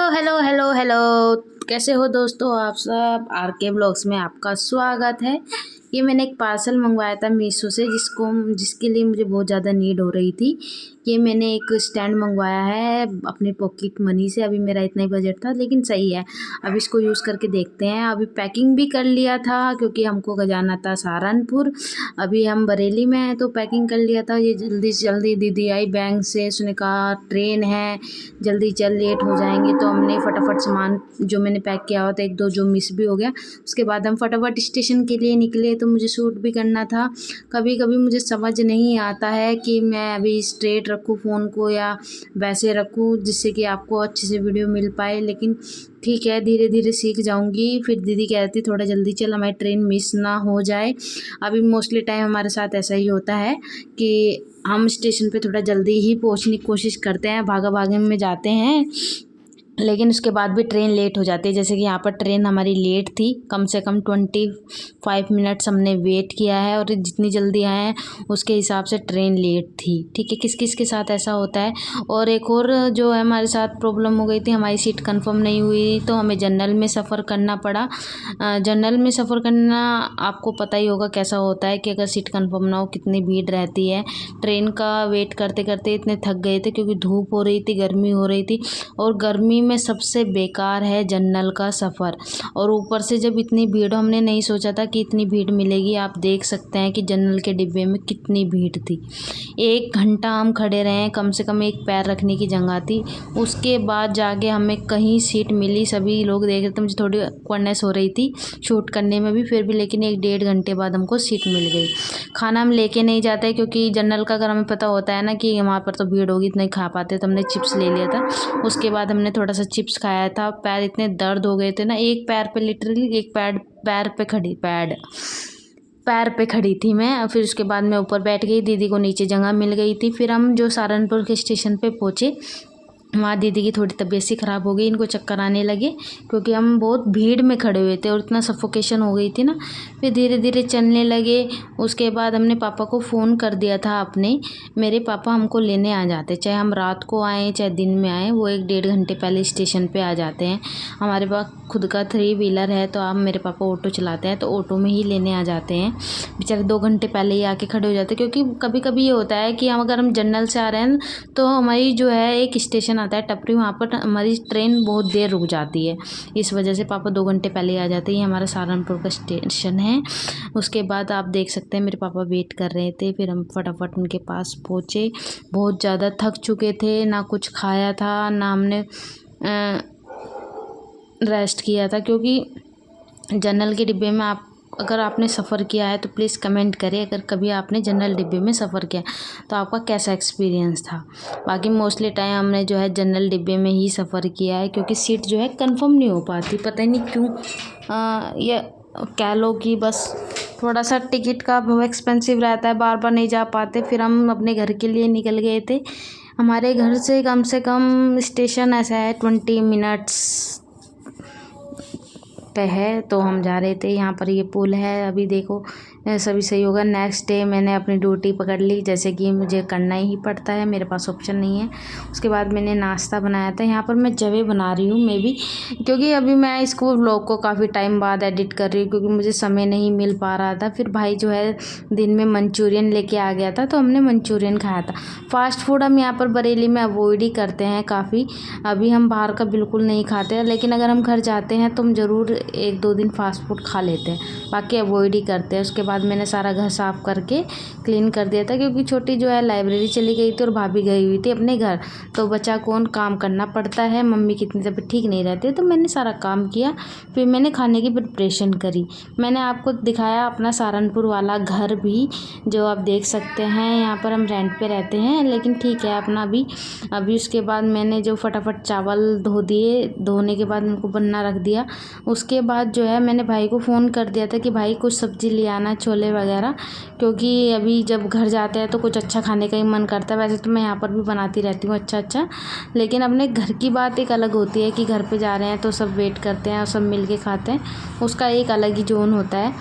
Hello hello hello. कैसे हो दोस्तों आप सब। आर के ब्लॉग्स में आपका स्वागत है। ये मैंने एक पार्सल मंगवाया था मीशो से जिसके लिए मुझे बहुत ज़्यादा नीड हो रही थी। ये मैंने एक स्टैंड मंगवाया है अपने पॉकेट मनी से। अभी मेरा इतना ही बजट था लेकिन सही है। अब इसको यूज़ करके देखते हैं। अभी पैकिंग भी कर लिया था क्योंकि हमको जाना था सहारनपुर। अभी हम बरेली में हैं तो पैकिंग कर लिया था। ये जल्दी से जल्दी दीदी आई बैंक से, उसने कहा ट्रेन है जल्दी चल लेट हो जाएंगे, तो हमने फटाफट सामान जो मैंने पैक किया हुआ था एक दो जो मिस भी हो गया, उसके बाद हम फटाफट स्टेशन के लिए निकले। तो मुझे शूट भी करना था। कभी कभी मुझे समझ नहीं आता है कि मैं अभी स्ट्रेट रखूँ फ़ोन को या वैसे रखूँ जिससे कि आपको अच्छे से वीडियो मिल पाए, लेकिन ठीक है धीरे धीरे सीख जाऊंगी। फिर दीदी कह रही थी थोड़ा जल्दी चल हमारी ट्रेन मिस ना हो जाए। अभी मोस्टली टाइम हमारे साथ ऐसा ही होता है कि हम स्टेशन पे थोड़ा जल्दी ही पहुंचने की कोशिश करते हैं, भागा भागे में जाते हैं, लेकिन उसके बाद भी ट्रेन लेट हो जाती है। जैसे कि यहाँ पर ट्रेन हमारी लेट थी, कम से कम 25 मिनट्स हमने वेट किया है और जितनी जल्दी आए हैं उसके हिसाब से ट्रेन लेट थी। ठीक है, किस किस के साथ ऐसा होता है। और एक और जो है हमारे साथ प्रॉब्लम हो गई थी, हमारी सीट कंफर्म नहीं हुई तो हमें जनरल में सफ़र करना पड़ा। जनरल में सफ़र करना आपको पता ही होगा कैसा होता है कि अगर सीट कंफर्म ना हो कितनी भीड़ रहती है। ट्रेन का वेट करते करते इतने थक गए थे क्योंकि धूप हो रही थी, गर्मी हो रही थी, और गर्मी में सबसे बेकार है जनरल का सफ़र। और ऊपर से जब इतनी भीड़, हमने नहीं सोचा था कि इतनी भीड़ मिलेगी। आप देख सकते हैं कि जनरल के डिब्बे में कितनी भीड़ थी। 1 घंटा हम खड़े रहे हैं, कम से कम एक पैर रखने की जगह थी। उसके बाद जाके हमें कहीं सीट मिली। सभी लोग देख रहे थे, मुझे थोड़ी ऑकवर्डनेस हो रही थी शूट करने में भी, फिर भी लेकिन 1-1.5 घंटे बाद हमको सीट मिल गई। खाना हम लेके नहीं जाते क्योंकि जनरल का अगर हमें पता होता है ना कि वहाँ पर तो भीड़ होगी तो नहीं खा पाते, तो हमने चिप्स ले लिया था। उसके बाद हमने थोड़ा सा चिप्स खाया था। पैर इतने दर्द हो गए थे ना, एक पैर पे लिटरली एक पैर पे खड़ी थी मैं। और फिर उसके बाद मैं ऊपर बैठ गई, दीदी को नीचे जगह मिल गई थी। फिर हम जो सहारनपुर के स्टेशन पे पहुँचे, वहाँ दीदी की थोड़ी तबीयत सी ख़राब हो गई, इनको चक्कर आने लगे क्योंकि हम बहुत भीड़ में खड़े हुए थे और इतना सफोकेशन हो गई थी ना। फिर धीरे धीरे चलने लगे। उसके बाद हमने पापा को फ़ोन कर दिया था अपने। मेरे पापा हमको लेने आ जाते, चाहे हम रात को आएँ चाहे दिन में आएँ, वो 1-1.5 घंटे पहले स्टेशन पे आ जाते हैं। हमारे पास खुद का 3 व्हीलर है तो आप मेरे पापा ऑटो चलाते हैं तो ऑटो में ही लेने आ जाते हैं। बेचारे 2 घंटे पहले ही आके खड़े हो जाते हैं क्योंकि कभी कभी ये होता है कि हम अगर हम जनरल से आ रहे हैं तो हमारी जो है एक स्टेशन आता है टपरी, वहाँ पर हमारी ट्रेन बहुत देर रुक जाती है। इस वजह से पापा 2 घंटे पहले ही आ जाते हैं। ये हमारा सहारनपुर का स्टेशन है। उसके बाद आप देख सकते हैं मेरे पापा वेट कर रहे थे, फिर हम फटाफट उनके पास पहुँचे। बहुत ज़्यादा थक चुके थे, ना कुछ खाया था ना हमने रेस्ट किया था, क्योंकि जनरल के डिब्बे में अगर आपने सफ़र किया है तो प्लीज़ कमेंट करें अगर कभी आपने जनरल डिब्बे में सफ़र किया तो आपका कैसा एक्सपीरियंस था। बाकी मोस्टली टाइम हमने जो है जनरल डिब्बे में ही सफ़र किया है क्योंकि सीट जो है कंफर्म नहीं हो पाती, पता नहीं क्यों। ये कह लो कि बस थोड़ा सा टिकट का एक्सपेंसिव रहता है, बार बार नहीं जा पाते। फिर हम अपने घर के लिए निकल गए थे। हमारे घर से कम स्टेशन ऐसा है 20 मिनट्स पे है, तो हम जा रहे थे। यहाँ पर ये पुल है, अभी देखो सभी सही होगा। नेक्स्ट डे मैंने अपनी ड्यूटी पकड़ ली, जैसे कि मुझे करना ही पड़ता है, मेरे पास ऑप्शन नहीं है। उसके बाद मैंने नाश्ता बनाया था। यहाँ पर मैं जवे बना रही हूँ मे बी, क्योंकि अभी मैं इसको व्लॉग को काफ़ी टाइम बाद एडिट कर रही हूँ क्योंकि मुझे समय नहीं मिल पा रहा था। फिर भाई जो है दिन में मंचूरियन लेके आ गया था तो हमने मंचूरियन खाया था। फास्ट फूड हम यहाँ पर बरेली में अवॉइड ही करते हैं काफ़ी। अभी हम बाहर का बिल्कुल नहीं खाते हैं, लेकिन अगर हम घर जाते हैं तो हम ज़रूर 1-2 दिन फास्ट फूड खा लेते हैं, बाकी अवॉइड ही करते हैं। उसके बाद मैंने सारा घर साफ़ करके क्लीन कर दिया था क्योंकि छोटी जो है लाइब्रेरी चली गई थी और भाभी गई हुई थी अपने घर, तो बच्चा कौन काम करना पड़ता है। मम्मी की इतनी तबीयत ठीक नहीं रहती तो मैंने सारा काम किया। फिर मैंने खाने की प्रिपरेशन करी। मैंने आपको दिखाया अपना सहारनपुर वाला घर भी, जो आप देख सकते हैं। यहाँ पर हम रेंट पे रहते हैं लेकिन ठीक है अपना भी। अभी उसके बाद मैंने जो फटाफट चावल धो दिए, धोने के बाद उनको बनना रख दिया। उसके बाद जो है मैंने भाई को फ़ोन कर दिया था कि भाई कुछ सब्ज़ी ले आना, छोले वगैरह, क्योंकि अभी जब घर जाते हैं तो कुछ अच्छा खाने का ही मन करता है। वैसे तो मैं यहाँ पर भी बनाती रहती हूँ अच्छा, लेकिन अपने घर की बात एक अलग होती है कि घर पे जा रहे हैं तो सब वेट करते हैं और सब मिल के खाते हैं, उसका एक अलग ही जोन होता है।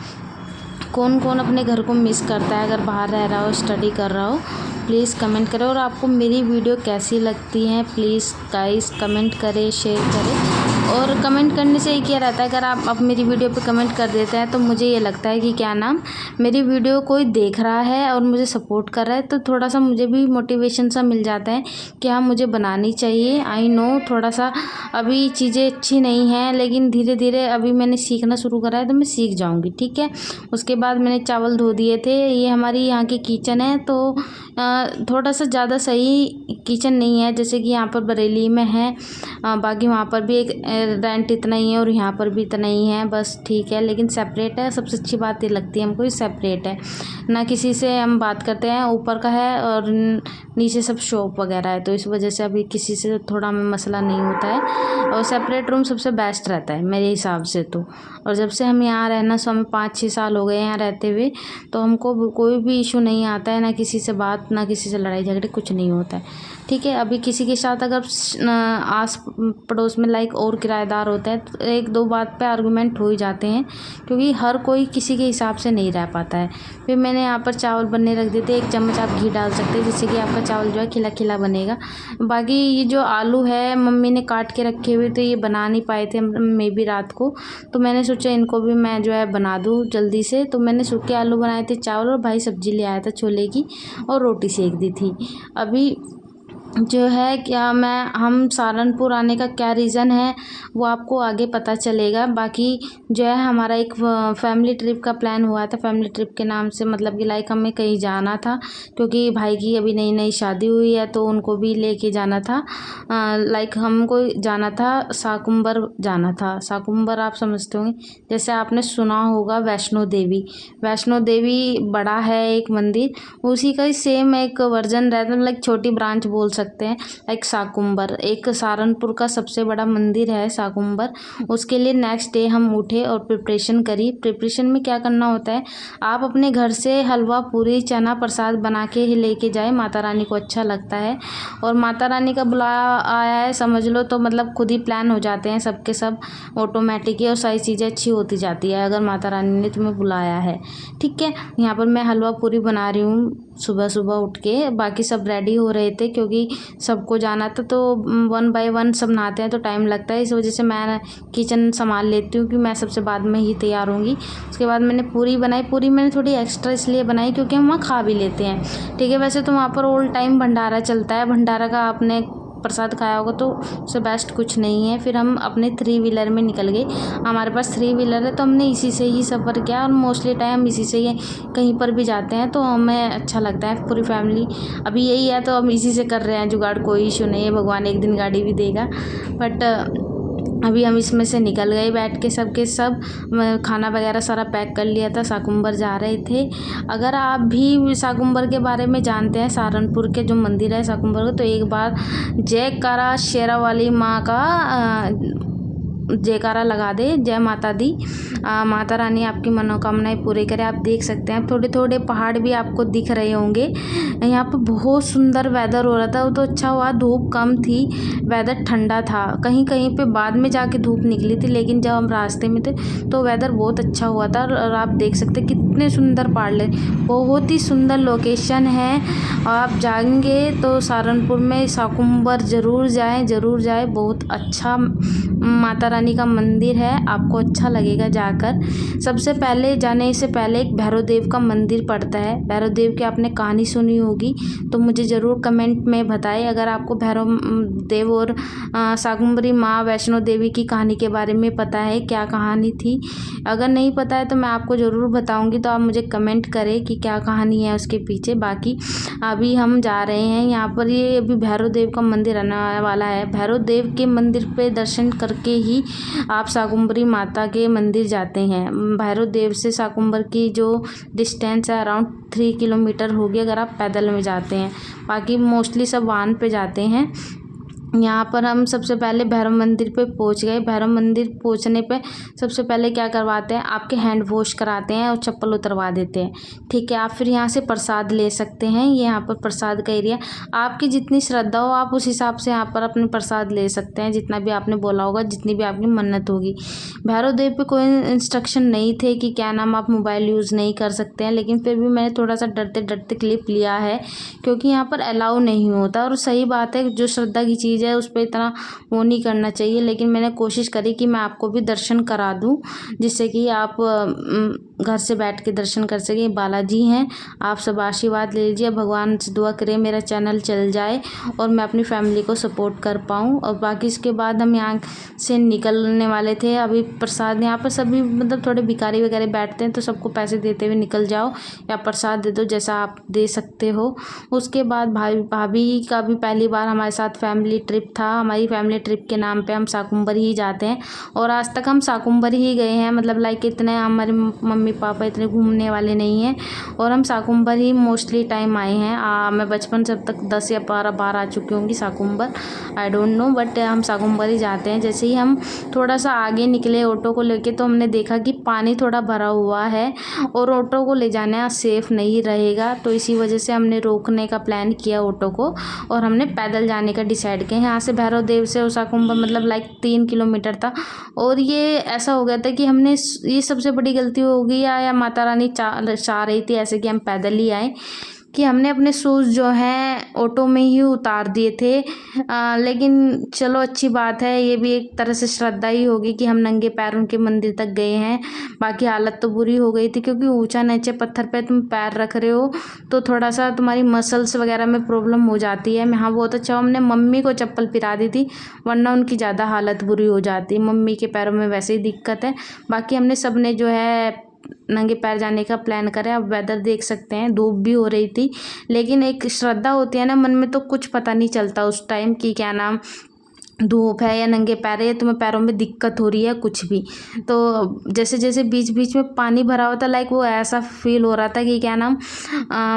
कौन कौन अपने घर को मिस करता है अगर बाहर रह रहा हो, स्टडी कर रहा हो। प्लीज़ कमेंट करें। और आपको मेरी वीडियो कैसी लगती हैं प्लीज़ गाइस कमेंट करें, शेयर करें। और कमेंट करने से क्या रहता है, अगर आप अब मेरी वीडियो पे कमेंट कर देते हैं तो मुझे ये लगता है कि क्या नाम मेरी वीडियो कोई देख रहा है और मुझे सपोर्ट कर रहा है, तो थोड़ा सा मुझे भी मोटिवेशन सा मिल जाता है कि हाँ मुझे बनानी चाहिए। आई नो थोड़ा सा अभी चीज़ें अच्छी नहीं हैं, लेकिन धीरे धीरे अभी मैंने सीखना शुरू करा है तो मैं सीख जाऊँगी, ठीक है। उसके बाद मैंने चावल धो दिए थे। ये हमारी यहाँ की किचन है, तो थोड़ा सा ज़्यादा सही किचन नहीं है जैसे कि यहाँ पर बरेली में है। बाकी वहाँ पर भी एक रेंट इतना ही है और यहाँ पर भी इतना ही है, बस ठीक है। लेकिन सेपरेट है, सबसे अच्छी बात ये लगती है हमको, सेपरेट है ना, किसी से हम बात करते हैं। ऊपर का है और नीचे सब शॉप वगैरह है, तो इस वजह से अभी किसी से थोड़ा हमें मसला नहीं होता है। और सेपरेट रूम सबसे बेस्ट रहता है मेरे हिसाब से तो। और जब से हम यहाँ रहना, सो हमें 5-6 साल हो गए यहाँ रहते हुए, तो हमको कोई भी इशू नहीं आता है, ना किसी से बात, ना किसी से लड़ाई झगड़े, कुछ नहीं होता है, ठीक है। अभी किसी के साथ अगर आस पड़ोस में लाइक और किराएदार होते हैं तो 1-2 बात पे आर्गूमेंट हो ही जाते हैं, क्योंकि हर कोई किसी के हिसाब से नहीं रह पाता है। फिर मैंने यहाँ पर चावल बनने रख दिए थे। 1 चम्मच आप घी डाल सकते हैं, जिससे कि आपका चावल जो है खिला खिला बनेगा। बाकी ये जो आलू है मम्मी ने काट के रखे हुए, तो ये बना नहीं पाए थे मे भी रात को, तो मैंने सोचा इनको भी मैं जो है बना दूँ जल्दी से। तो मैंने सूखे आलू बनाए थे, चावल, और भाई सब्जी ले आया था छोले की, और रोटी सेक दी थी। अभी जो है क्या हम सहारनपुर आने का क्या रीज़न है वो आपको आगे पता चलेगा। बाकी जो है हमारा एक फैमिली ट्रिप का प्लान हुआ था। फैमिली ट्रिप के नाम से मतलब कि लाइक हमें कहीं जाना था, क्योंकि भाई की अभी नई नई शादी हुई है, तो उनको भी लेके जाना था। लाइक हमको जाना था साकुम्बर जाना था। साकुम्बर आप समझते होंगे, जैसे आपने सुना होगा वैष्णो देवी। वैष्णो देवी बड़ा है एक मंदिर, उसी का ही सेम एक वर्जन रहता है, लाइक छोटी ब्रांच बोल सकते हैं। लाइक साकुम्बर एक सहारनपुर का सबसे बड़ा मंदिर है साकुम्बर। उसके लिए नेक्स्ट डे हम उठे और प्रिपरेशन करी। प्रिपरेशन में क्या करना होता है, आप अपने घर से हलवा पूरी चना प्रसाद बना के ही लेके जाए, माता रानी को अच्छा लगता है। और माता रानी का बुलाया आया है समझ लो, तो मतलब खुद ही प्लान हो जाते हैं सबके सब ऑटोमेटिक ही, और सारी चीज़ें अच्छी होती जाती है अगर माता रानी ने तुम्हें बुलाया है, ठीक है। यहाँ पर मैं हलवा पूरी बना रही हूँ सुबह सुबह उठ के। बाकी सब रेडी हो रहे थे, क्योंकि सबको जाना था, तो 1 बाय 1 सब नहाते हैं तो टाइम लगता है, इस वजह से मैं किचन संभाल लेती हूँ कि मैं सबसे बाद में ही तैयार होंगी। उसके बाद मैंने पूरी बनाई। पूरी मैंने थोड़ी एक्स्ट्रा इसलिए बनाई क्योंकि हम वहाँ खा भी लेते हैं, ठीक है। वैसे तो वहाँ पर ऑल टाइम भंडारा चलता है, भंडारा का आपने प्रसाद खाया होगा, तो उससे बेस्ट कुछ नहीं है। फिर हम अपने 3 व्हीलर में निकल गए। हमारे पास 3 व्हीलर है, तो हमने इसी से ही सफ़र किया, और मोस्टली टाइम हम इसी से ही कहीं पर भी जाते हैं, तो हमें अच्छा लगता है। पूरी फैमिली अभी यही है, तो हम इसी से कर रहे हैं जुगाड़, कोई इशू नहीं है, भगवान एक दिन गाड़ी भी देगा। बट अभी हम इसमें से निकल गए बैठ के सब के सब। खाना वगैरह सारा पैक कर लिया था, साकुम्बर जा रहे थे। अगर आप भी साकुम्बर के बारे में जानते हैं, सहारनपुर के जो मंदिर है साकुम्बर का, तो एक बार जयकारा शेरा वाली माँ का जयकारा लगा दे, जय माता दी। माता रानी आपकी मनोकामनाएं पूरी करे। आप देख सकते हैं थोड़े थोड़े पहाड़ भी आपको दिख रहे होंगे। यहाँ पर बहुत सुंदर वेदर हो रहा था, वो तो अच्छा हुआ धूप कम थी, वेदर ठंडा था। कहीं कहीं पे बाद में जाके धूप निकली थी, लेकिन जब हम रास्ते में थे तो वेदर बहुत अच्छा हुआ था। और आप देख सकते हैं कितने सुंदर पहाड़, बहुत ही सुंदर लोकेशन है। आप जाएंगे तो सहारनपुर में साकुम्बर ज़रूर जाएं, बहुत अच्छा माता रानी का मंदिर है, आपको अच्छा लगेगा जाकर। सबसे पहले जाने से पहले एक भैरव देव का मंदिर पड़ता है। भैरव देव की आपने कहानी सुनी होगी, तो मुझे ज़रूर कमेंट में बताएं अगर आपको भैरव देव और साकुम्बरी माँ वैष्णो देवी की कहानी के बारे में पता है, क्या कहानी थी। अगर नहीं पता है तो मैं आपको ज़रूर बताऊँगी, तो आप मुझे कमेंट करें कि क्या कहानी है उसके पीछे। बाकी अभी हम जा रहे हैं यहाँ पर, ये अभी भैरव देव का मंदिर आने वाला है। भैरव देव के मंदिर पे दर्शन करके ही आप साकुम्बरी माता के मंदिर जाते हैं। भैरव देव से साकुम्बर की जो डिस्टेंस है अराउंड 3 किलोमीटर होगी अगर आप पैदल में जाते हैं। बाकी मोस्टली सब वाहन पे जाते हैं। यहाँ पर हम सबसे पहले भैरव मंदिर पे पहुँच गए। भैरव मंदिर पहुँचने पे सबसे पहले क्या करवाते हैं, आपके हैंड वॉश कराते हैं और चप्पल उतरवा देते हैं। ठीक है, आप फिर यहाँ से प्रसाद ले सकते हैं। ये यहाँ पर प्रसाद का एरिया, आपकी जितनी श्रद्धा हो आप उस हिसाब से यहाँ पर अपने प्रसाद ले सकते हैं, जितना भी आपने बोला होगा, जितनी भी आपकी मन्नत होगी। भैरव देव पे कोई इंस्ट्रक्शन नहीं थे कि क्या नाम आप मोबाइल यूज़ नहीं कर सकते हैं, लेकिन फिर भी मैंने थोड़ा सा डरते डरते क्लिप लिया है, क्योंकि यहाँ पर अलाउ नहीं होता। और सही बात है, जो श्रद्धा की चीज़ है उस पर इतना वो नहीं करना चाहिए, लेकिन मैंने कोशिश करी कि मैं आपको भी दर्शन करा दूं, जिससे कि आप घर से बैठ के दर्शन कर सकें। बालाजी हैं, आप सब आशीर्वाद ले लीजिए, भगवान से दुआ करें मेरा चैनल चल जाए और मैं अपनी फैमिली को सपोर्ट कर पाऊँ। और बाकी इसके बाद हम यहाँ से निकलने वाले थे। अभी प्रसाद यहाँ पर सभी मतलब थोड़े भिखारी वगैरह बैठते हैं, तो सबको पैसे देते हुए निकल जाओ या प्रसाद दे दो, जैसा आप दे सकते हो। उसके बाद भाभी का भी पहली बार हमारे साथ फैमिली ट्रिप था। हमारी फैमिली ट्रिप के नाम पे हम साकुम्बर ही जाते हैं और आज तक हम साकुम्बर ही गए हैं। मतलब लाइक इतने हमारे मम्मी पापा इतने घूमने वाले नहीं हैं और हम साकुम्बर ही मोस्टली टाइम आए हैं। मैं बचपन से अब तक 10 या 12 बार आ चुकी होंगी साकुम्बर, आई डोंट नो, बट हम साकुम्बर ही जाते हैं। जैसे ही हम थोड़ा सा आगे निकले ऑटो को लेके, तो हमने देखा कि पानी थोड़ा भरा हुआ है और ऑटो को ले जाना सेफ़ नहीं रहेगा, तो इसी वजह से हमने रोकने का प्लान किया ऑटो को और हमने पैदल जाने का डिसाइड किया। यहाँ से भैरव देव से उसाकुंभा मतलब लाइक 3 किलोमीटर था और ये ऐसा हो गया था कि हमने ये सबसे बड़ी गलती हो गई या माता रानी चाह रही थी ऐसे कि हम पैदल ही आए, कि हमने अपने शूज़ जो हैं ऑटो में ही उतार दिए थे। लेकिन चलो अच्छी बात है, ये भी एक तरह से श्रद्धा ही होगी कि हम नंगे पैर उनके मंदिर तक गए हैं। बाकी हालत तो बुरी हो गई थी, क्योंकि ऊंचा नीचे पत्थर पे तुम पैर रख रहे हो तो थोड़ा सा तुम्हारी मसल्स वगैरह में प्रॉब्लम हो जाती है। हाँ बहुत अच्छा, हमने मम्मी को चप्पल पिरा दी थी, वरना उनकी ज़्यादा हालत बुरी हो जाती। मम्मी के पैरों में वैसे ही दिक्कत है। बाकी हमने सब ने जो है नंगे पैर जाने का प्लान करें। अब वेदर देख सकते हैं, धूप भी हो रही थी, लेकिन एक श्रद्धा होती है ना मन में, तो कुछ पता नहीं चलता उस टाइम की क्या नाम धूप है या नंगे पैर है, तुम्हें पैरों में दिक्कत हो रही है कुछ भी। तो जैसे जैसे बीच बीच में पानी भरा हुआ था, लाइक वो ऐसा फील हो रहा था कि क्या नाम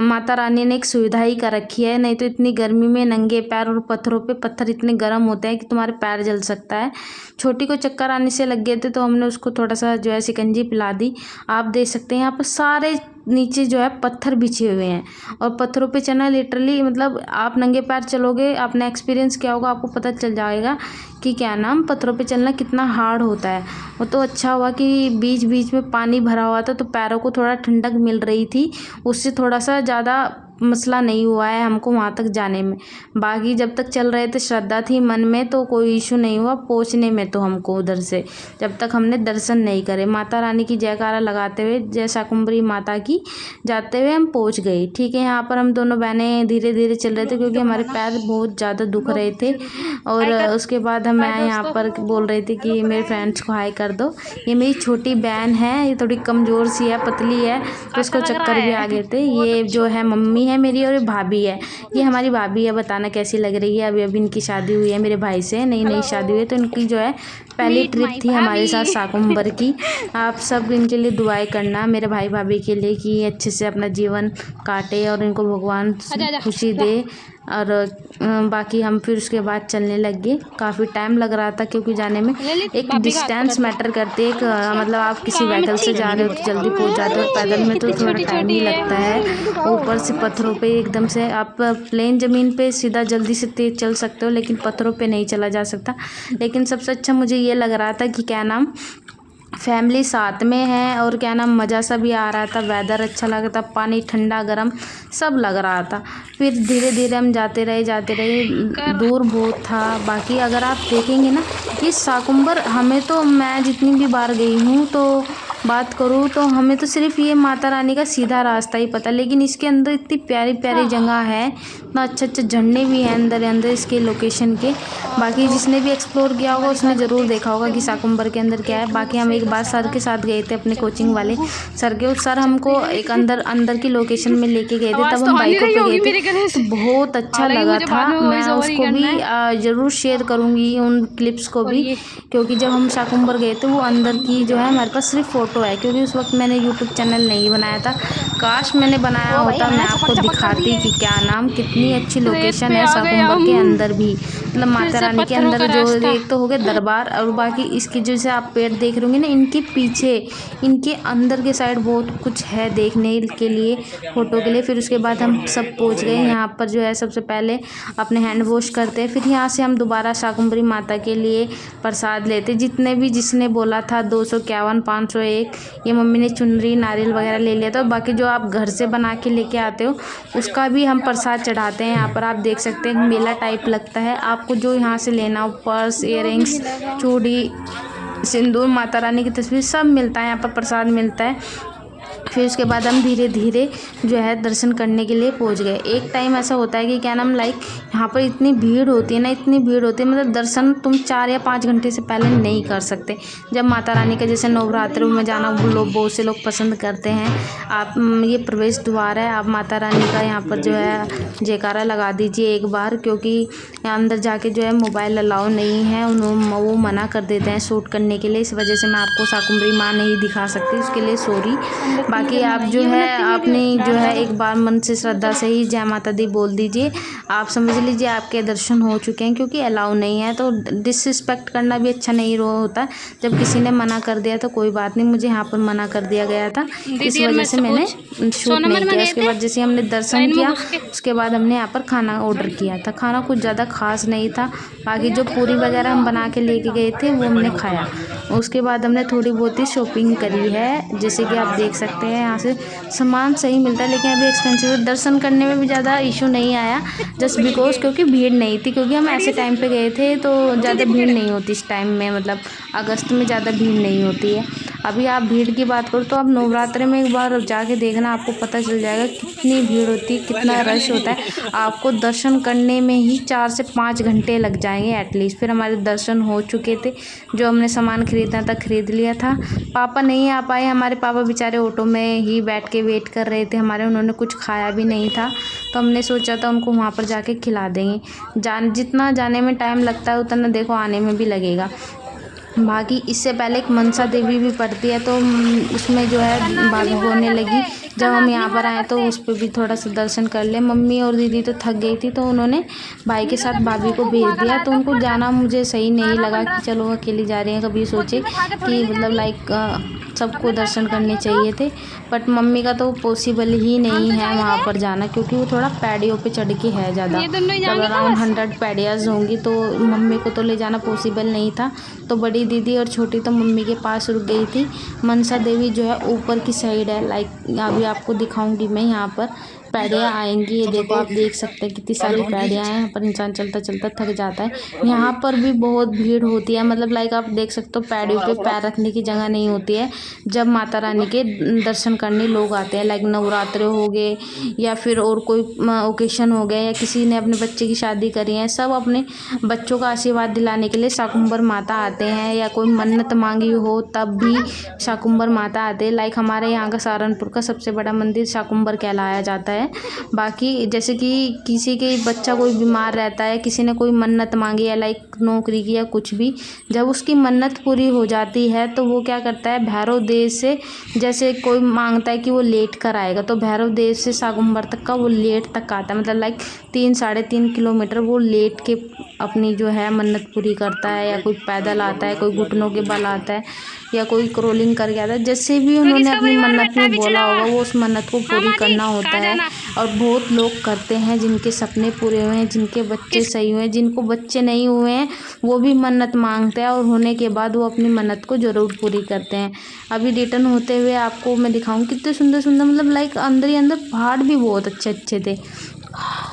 माता रानी ने एक सुविधा ही कर रखी है, नहीं तो इतनी गर्मी में नंगे पैर और पत्थरों पे पत्थर इतने गर्म होते हैं कि तुम्हारे पैर जल सकता है। छोटी को चक्कर आने से लग गए थे, तो हमने उसको थोड़ा सा जो है शिकंजी पिला दी। आप देख सकते हैं यहाँ पर सारे नीचे जो है पत्थर बिछे हुए हैं और पत्थरों पे चलना लिटरली, मतलब आप नंगे पैर चलोगे, आपने एक्सपीरियंस किया होगा, आपको पता चल जाएगा कि क्या नाम पत्थरों पे चलना कितना हार्ड होता है। वो तो अच्छा हुआ कि बीच बीच में पानी भरा हुआ था, तो पैरों को थोड़ा ठंडक मिल रही थी, उससे थोड़ा सा ज़्यादा मसला नहीं हुआ है हमको वहाँ तक जाने में। बाकी जब तक चल रहे थे श्रद्धा थी मन में, तो कोई इशू नहीं हुआ पहुँचने में। तो हमको उधर से जब तक हमने दर्शन नहीं करे, माता रानी की जयकारा लगाते हुए, जय शाकुंभरी माता की जाते हुए हम पहुँच गए। ठीक है, यहाँ पर हम दोनों बहनें धीरे धीरे चल रहे थे, क्योंकि हमारे पैर बहुत ज़्यादा दुख रहे थे। और उसके बाद हम यहाँ पर बोल रहे थे कि मेरे फ्रेंड्स को हाई कर दो। ये मेरी छोटी बहन है, ये थोड़ी कमज़ोर सी है, पतली है, तो उसको चक्कर भी आ गए थे। ये जो है मम्मी है मेरी और भाभी है, ये हमारी भाभी है। बताना कैसी लग रही है। अभी अभी इनकी शादी हुई है मेरे भाई से, नई नई शादी हुई है, तो इनकी जो है पहली ट्रिप थी हमारे साथ शाकुंभर की। आप सब इनके लिए दुआएं करना मेरे भाई भाभी के लिए, कि अच्छे से अपना जीवन काटे और इनको भगवान खुशी दे। और बाकी हम फिर उसके बाद चलने लग गए। काफ़ी टाइम लग रहा था, क्योंकि जाने में एक डिस्टेंस मैटर करती है। मतलब आप किसी व्हीकल से जा रहे हो तो जल्दी पहुंच जाते हो, पैदल में तो थोड़ा टाइम ही लगता है। ऊपर से पत्थरों पे एकदम से, आप प्लेन ज़मीन पे सीधा जल्दी से तेज़ चल सकते हो, लेकिन पत्थरों पे नहीं चला जा सकता। लेकिन सबसे अच्छा मुझे ये लग रहा था कि क्या नाम फैमिली साथ में है और क्या नाम मज़ा सा भी आ रहा था, वेदर अच्छा लग रहा था, पानी ठंडा गर्म सब लग रहा था। फिर धीरे धीरे हम जाते रहे, दूर बहुत था। बाकी अगर आप देखेंगे ना, ये शाकुंभर हमें तो, मैं जितनी भी बार गई हूँ तो बात करूँ तो हमें तो सिर्फ ये माता रानी का सीधा रास्ता ही पता, लेकिन इसके अंदर इतनी प्यारी प्यारी जगह है, इतना अच्छा अच्छा झरने भी हैं अंदर इसके लोकेशन के। बाकी जिसने भी एक्सप्लोर किया होगा उसने ज़रूर देखा होगा कि शाकुंभर के अंदर क्या है। बाकी हम एक बार सर के साथ गए थे, अपने कोचिंग वाले सर के, सर हमको एक अंदर की लोकेशन में लेके गए थे, तब हम बाइकों पे गए थे, तो बहुत अच्छा लगा था। मैं उसको भी ज़रूर शेयर करूँगी, उन क्लिप्स को भी, क्योंकि जब हम शाकुंभर गए थे वो अंदर की जो है हमारे पास सिर्फ फ़ोटो है, क्योंकि उस वक्त मैंने यूट्यूब चैनल नहीं बनाया था। काश मैंने बनाया होता, मैं आपको दिखाती कि क्या नाम कितनी अच्छी लोकेशन है शाकुंभर के अंदर भी। मतलब माता रानी के अंदर जो एक तो हो गया दरबार, और बाकी इसकी जैसे आप पेड़ देख रहे होंगे ना, इनके पीछे इनके अंदर के साइड बहुत कुछ है देखने के लिए, फ़ोटो के लिए। फिर उसके बाद हम सब पहुँच गए यहाँ पर जो है, सबसे पहले अपने हैंड वॉश करते हैं, फिर यहाँ से हम दोबारा शाकुंभरी माता के लिए प्रसाद लेते। जितने भी जिसने बोला था 251, 501, ये मम्मी ने चुनरी नारियल वगैरह ले लिया था। बाकी जो आप घर से बना के लेके आते हो उसका भी हम प्रसाद चढ़ाते हैं। यहाँ पर आप देख सकते हैं मेला टाइप लगता है। आपको जो यहाँ से लेना हो, पर्स, इयररिंग्स, चूड़ी, सिंदूर, माता रानी की तस्वीर सब मिलता है, यहाँ पर प्रसाद मिलता है। फिर उसके बाद हम धीरे धीरे जो है दर्शन करने के लिए पहुंच गए। एक टाइम ऐसा होता है कि क्या नाम यहाँ पर इतनी भीड़ होती है ना, इतनी भीड़ होती है, मतलब दर्शन तुम 4 या 5 घंटे से पहले नहीं कर सकते। जब माता रानी का जैसे नवरात्रों में जाना लोग, बहुत से लोग पसंद करते हैं। आप ये प्रवेश द्वार है, आप माता रानी का यहाँ पर जो है जयकारा लगा दीजिए एक बार, क्योंकि अंदर जाके जो है मोबाइल अलाउ नहीं है, वो मना कर देते हैं शूट करने के लिए। इस वजह से मैं आपको शाकुंभरी माँ नहीं दिखा सकती, उसके लिए सॉरी। बाकी आप जो है आपने जो है एक बार मन से श्रद्धा से ही जय माता दी बोल दीजिए, आप समझ लीजिए आपके दर्शन हो चुके हैं। क्योंकि अलाउ नहीं है तो डिसरिस्पेक्ट करना भी अच्छा नहीं होता। जब किसी ने मना कर दिया तो कोई बात नहीं, मुझे यहाँ पर मना कर दिया गया था, इस वजह से मैंने शूट नहीं किया। उसके बाद जैसे हमने दर्शन किया, उसके बाद हमने यहाँ पर खाना ऑर्डर किया था। खाना कुछ ज़्यादा खास नहीं था, बाकी जो पूरी वगैरह हम बना के लेके गए थे वो हमने खाया। उसके बाद हमने थोड़ी बहुत ही शॉपिंग करी है, जैसे कि आप देख सकते हैं यहाँ से सामान सही मिलता है, लेकिन अभी एक्सपेंसिव है। दर्शन करने में भी ज़्यादा इशू नहीं आया, जस्ट बिकॉज क्योंकि भीड़ नहीं थी, क्योंकि हम ऐसे टाइम पे गए थे तो ज़्यादा भीड़ नहीं होती इस टाइम में, मतलब अगस्त में ज़्यादा भीड़ नहीं होती है। अभी आप भीड़ की बात करो तो आप नवरात्रि में एक बार जाके देखना, आपको पता चल जाएगा कितनी भीड़ होती है, कितना रश होता है। आपको दर्शन करने में ही 4 से 5 घंटे लग जाएंगे एटलीस्ट। फिर हमारे दर्शन हो चुके थे, जो हमने सामान खरीदना था खरीद लिया था। पापा नहीं आ पाए, हमारे पापा बेचारे ऑटो में ही बैठ के वेट कर रहे थे हमारे, उन्होंने कुछ खाया भी नहीं था, तो हमने सोचा था उनको वहाँ पर जाके खिला देंगे। जितना जाने में टाइम लगता है उतना देखो आने में भी लगेगा। बाकी इससे पहले एक मनसा देवी भी पड़ती है, तो उसमें जो है भाभी बोलने लगी जब हम यहाँ पर आए तो उस पर भी थोड़ा सा दर्शन कर ले। मम्मी और दीदी तो थक गई थी, तो उन्होंने भाई के साथ भाभी को भेज दिया। तो उनको जाना मुझे सही नहीं लगा कि चलो अकेली जा रही हैं। कभी सोचे कि मतलब सबको दर्शन करने चाहिए थे, बट मम्मी का तो पॉसिबल ही नहीं है वहाँ पर जाना, क्योंकि वो थोड़ा पैडियों पे चढ़ के है ज़्यादा, मतलब अराउंड 100 पैडियाज होंगी, तो मम्मी को तो ले जाना पॉसिबल नहीं था। तो बड़ी दीदी और छोटी तो मम्मी के पास रुक गई थी। मनसा देवी जो है ऊपर की साइड है, अभी आपको दिखाऊंगी मैं। यहाँ पर पैड़ियाँ आएंगी, ये देखो आप देख सकते हैं कितनी सारी पैड़ियाँ हैं। यहाँ पर इंसान चलता चलता थक जाता है। यहाँ पर भी बहुत भीड़ होती है, मतलब आप देख सकते हो पैड़ियों पे पैर रखने की जगह नहीं होती है जब माता रानी के दर्शन करने लोग आते हैं। नवरात्रे हो गए या फिर और कोई ओकेशन हो गया, या किसी ने अपने बच्चे की शादी करी है, सब अपने बच्चों का आशीर्वाद दिलाने के लिए शाकुंभर माता आते हैं, या कोई मन्नत मांगी हो तब भी शाकुंभर माता आते हैं। हमारे यहाँ का सहारनपुर का सबसे बड़ा मंदिर शाकुंभर कहलाया जाता है। बाकी जैसे कि किसी के बच्चा कोई बीमार रहता है, किसी ने कोई मन्नत मांगी है नौकरी की या कुछ भी, जब उसकी मन्नत पूरी हो जाती है तो वो क्या करता है, भैरव देव से जैसे कोई मांगता है कि वो लेट कर आएगा, तो भैरव देव से शाकुंभर तक का वो लेट तक आता है, मतलब 3-3.5 किलोमीटर वो लेट के अपनी जो है मन्नत पूरी करता है। या कोई पैदल आता है, कोई घुटनों के बल आता है, या कोई क्रोलिंग करके आता है। जैसे भी उन्होंने अपनी मन्नत में बोला होगा वो उस मन्नत को पूरी करना होता है। और बहुत लोग करते हैं जिनके सपने पूरे हुए हैं, जिनके बच्चे सही हुए हैं। जिनको बच्चे नहीं हुए हैं वो भी मन्नत मांगते हैं, और होने के बाद वो अपनी मन्नत को ज़रूर पूरी करते हैं। अभी रिटर्न होते हुए आपको मैं दिखाऊँ कितने सुंदर सुंदर, मतलब अंदर ही अंदर पहाड़ भी बहुत अच्छे अच्छे थे।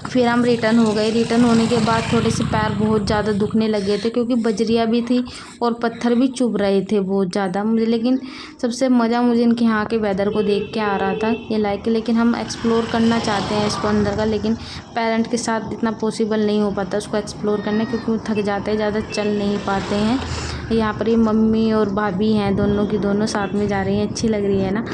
फिर हम रिटर्न हो गए। रिटर्न होने के बाद थोड़े से पैर बहुत ज़्यादा दुखने लगे थे, क्योंकि बजरिया भी थी और पत्थर भी चुभ रहे थे बहुत ज़्यादा मुझे। लेकिन सबसे मज़ा मुझे इनके यहाँ के वेदर को देख के आ रहा था ये लेकिन हम एक्सप्लोर करना चाहते हैं इसको अंदर का, लेकिन पेरेंट के साथ इतना पॉसिबल नहीं हो पाता उसको एक्सप्लोर करना, क्योंकि वो थक जाते हैं, ज़्यादा चल नहीं पाते हैं। यहाँ पर ये मम्मी और भाभी हैं, दोनों की दोनों साथ में जा रही हैं, अच्छी लग रही है ना।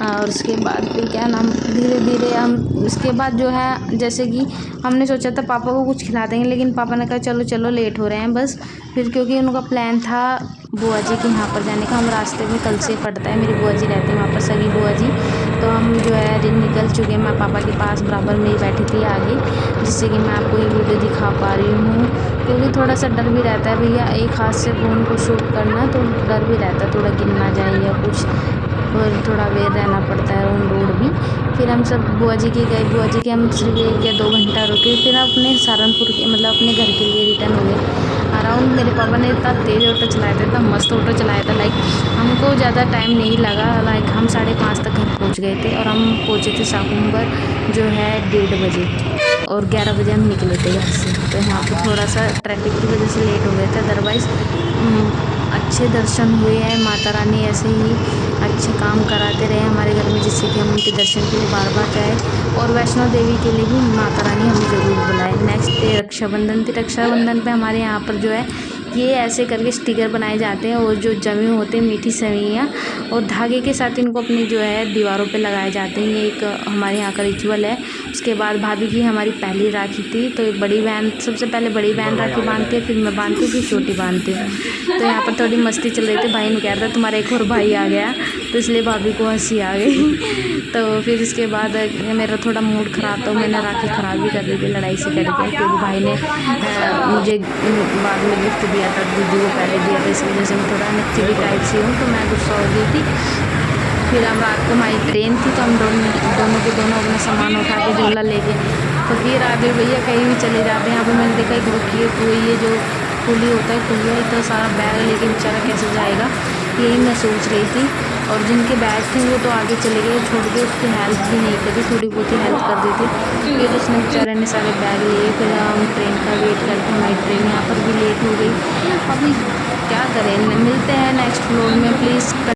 और उसके बाद फिर क्या नाम धीरे धीरे हम उसके बाद जो है, जैसे कि हमने सोचा था पापा को कुछ खिला देंगे, लेकिन पापा ने कहा चलो चलो लेट हो रहे हैं बस। फिर क्योंकि उनका प्लान था बुआ जी के यहाँ पर जाने का, हम रास्ते में कल से पड़ता है, मेरी बुआ जी रहती है वहाँ पर, सगी बुआ जी, तो हम जो है निकल चुके हैं। मैं पापा के पास बराबर में ही बैठी थी आगे, जिससे कि मैं आपको ये वीडियो दिखा पा रही हूँ। क्योंकि थोड़ा सा डर भी रहता है भैया, एक हाथ से फ़ोन को शूट करना, तो डर भी रहता है थोड़ा गिर ना जाए या कुछ, और थोड़ा अवेयर रहना पड़ता है ऑन रोड भी। फिर हम सब बुआ जी के गए, बुआ जी के हम सिर्फ 1 या 2 घंटा रुके, फिर अपने सहारनपुर के मतलब अपने घर के लिए रिटर्न हो गए। अराउंड मेरे पापा ने इतना तेज़ ऑटो चलाया था, इतना मस्त ऑटो चलाया था, लाइक हमको ज़्यादा टाइम नहीं लगा, लाइक हम 5:30 तक घर पहुंच गए थे, और हम पहुंचे थे शाकुम्भर जो है 1:30 बजे, और 11 बजे हम निकले थे घर से। तो यहाँ पे थोड़ा सा ट्रैफिक की वजह से लेट हो गए थे, अदरवाइज़ अच्छे दर्शन हुए हैं। माता रानी ऐसे ही अच्छे काम कराते रहे हमारे घर में, जिससे कि हम उनके दर्शन के लिए बार बार जाए, और वैष्णो देवी के लिए भी माता रानी हमें ज़रूर बुलाए। नेक्स्ट डे रक्षाबंधन थी, रक्षाबंधन पे हमारे यहाँ पर जो है ये ऐसे करके स्टिकर बनाए जाते हैं, और जो जमे होते हैं मीठी सेवइयाँ, और धागे के साथ इनको अपनी जो है दीवारों पे लगाए जाते हैं। ये एक हमारे यहाँ का रिचुअल है। उसके बाद भाभी की हमारी पहली राखी थी, तो एक बड़ी बहन, सबसे पहले बड़ी बहन राखी बांधती है, फिर मैं बांधती हूँ, फिर छोटी बांधती हूँ। तो यहाँ पर थोड़ी मस्ती चल रही थी, भाई ने कह रहा था तुम्हारा एक और भाई आ गया, तो इसलिए भाभी को हंसी आ गई। तो फिर इसके बाद मेरा थोड़ा मूड ख़राब था, मैंने राखी ख़राब भी कर दी थी लड़ाई से करके, क्योंकि भाई ने मुझे बाद में गिफ्ट दिया था, दीदी को पहले दिया था, इस वजह से मैं थोड़ा नच्ची टाइप सी हूँ, तो मैं गुस्सा हो गई थी। फिर हम रात को हमारी ट्रेन थी, तो हम दोनों के दोनों अपना सामान उठा के झोला लेके फकीर आदिल भैया कहीं भी चले जाते हैं। यहाँ पे मैंने देखा एक फकीर कोई ये जो कुली होता है, कुलिया इतना सारा बैग लेके बेचारा कैसे जाएगा, यही मैं सोच रही थी। और जिनके बैग थे वो तो आगे चले गए छोड़ के, उसकी हेल्प भी नहीं करी, थोड़ी बहुत ही हेल्प कर दी थी। फिर उसने बेचारे ने सारे बैग लिए, फिर हम ट्रेन का वेट करके, हमारी ट्रेन यहाँ पर भी लेट हो गई। अभी क्या करें, मिलते हैं नेक्स्ट व्लॉग में, प्लीज़।